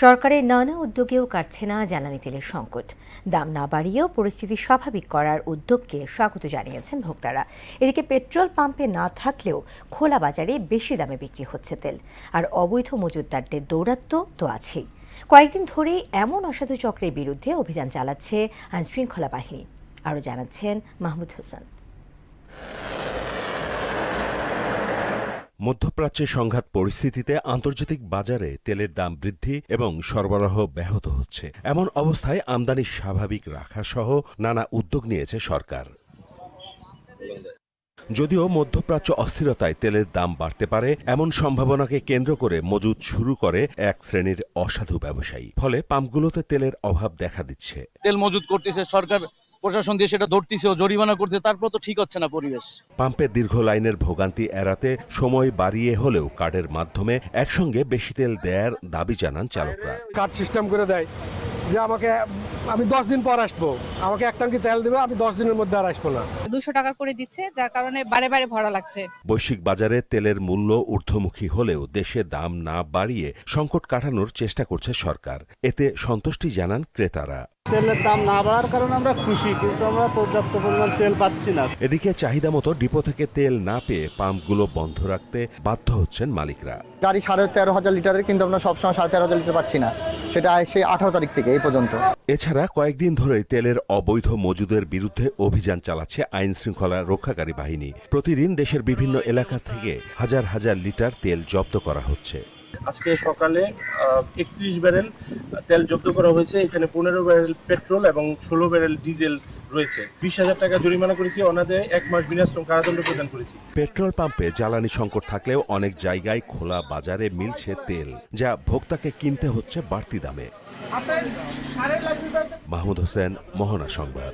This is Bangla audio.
সরকারের নানা উদ্যোগেও কাটছে না জ্বালানি তেলের সংকট। দাম না বাড়িয়েও পরিস্থিতি স্বাভাবিক করার উদ্যোগকে স্বাগত জানিয়েছেন ভোক্তারা। এদিকে পেট্রোল পাম্পে না থাকলেও খোলা বাজারে বেশি দামে বিক্রি হচ্ছে তেল, আর অবৈধ মজুতদারদের দৌরাত্ম্য তো আছেই। কয়েকদিন ধরেই এমন অসাধু চক্রের বিরুদ্ধে অভিযান চালাচ্ছে আইনশৃঙ্খলা বাহিনী। আরও জানাচ্ছেন মাহমুদ হোসেন। মধ্যপ্রাচ্যের সংঘাত পরিস্থিতিতে আন্তর্জাতিক বাজারে তেলের দাম বৃদ্ধি এবং সরবরাহ ব্যাহত হচ্ছে। এমন অবস্থায় আমদানি স্বাভাবিক রাখা সহ নানা উদ্যোগ নিয়েছে সরকার। যদিও মধ্যপ্রাচ্য অস্থিরতায় তেলের দাম বাড়তে পারে এমন সম্ভাবনাকে কেন্দ্র করে মজুত শুরু করে এক শ্রেণীর অসাধু ব্যবসায়ী। ফলে পাম্পগুলোতে তেলের অভাব দেখা দিচ্ছে। তেল মজুত করতেছে সরকার, প্রশাসন দিয়ে সেটা ধরতেছে ও জরিমানা করতে, তারপর তো ঠিক হচ্ছে না পরিবেশ। পাম্পে দীর্ঘ লাইনের ভোগান্তি এড়াতে সময় বাড়িয়ে হলেও কার্ডের মাধ্যমে একসঙ্গে বেশি তেল দেয়ার দাবি জানান চালকরা। কার্ড সিস্টেম করে দেয় যে আমি 10 দিন পর আসবো, আমাকে এক ট্যাঙ্কি তেল দেবে, আমি 10 দিনের মধ্যে আর আসবো না। 200 টাকা করে দিচ্ছে, যার কারণে বারে বারে ভরা লাগছে। বৈশ্বিক বাজারে তেলের মূল্য ঊর্ধ্বমুখী হলেও দেশে দাম না বাড়িয়ে সংকট কাটানোর চেষ্টা করছে সরকার। এতে সন্তুষ্টি জানান ক্রেতারা। তেলের দাম না বাড়ার কারণে আমরা খুশি, কিন্তু আমরা পর্যাপ্ত পরিমাণ তেল পাচ্ছি না। এদিকে চাহিদা মতো ডিপো থেকে তেল না পেয়ে পাম্পগুলো বন্ধ রাখতে বাধ্য হচ্ছেন মালিকরা। গাড়ি 13,500 লিটারের, কিন্তু আমরা সবসময় 13,500 লিটার পাচ্ছি না, সেটা সেই 18 তারিখ থেকে এই পর্যন্ত। এছাড়া কয়েকদিন ধরেই তেলের অবৈধ মজুদের বিরুদ্ধে অভিযান চালাচ্ছে আইন শৃঙ্খলা রক্ষাকারী বাহিনী। প্রতিদিন দেশের বিভিন্ন এলাকা থেকে হাজার হাজার লিটার তেল জব্দ করা হচ্ছে। আজকে সকালে 31 ব্যারেল তেল জব্দ করা হয়েছে। এখানে 15 ব্যারেল পেট্রোল এবং 16 ব্যারেল ডিজেল রয়েছে। 20,000 টাকা জরিমানা করেছি, অনাদে 1 মাস বিনাশ্রম কারাদণ্ড প্রদান করেছি। পেট্রোল পাম্পে জ্বালানি সংকট থাকলেও অনেক জায়গায় খোলা বাজারে মিলছে তেল, যা ভোক্তাকে কিনতে হচ্ছে বাড়তি দামে। মাহমুদ হোসেন, মোহনা সংবাদ।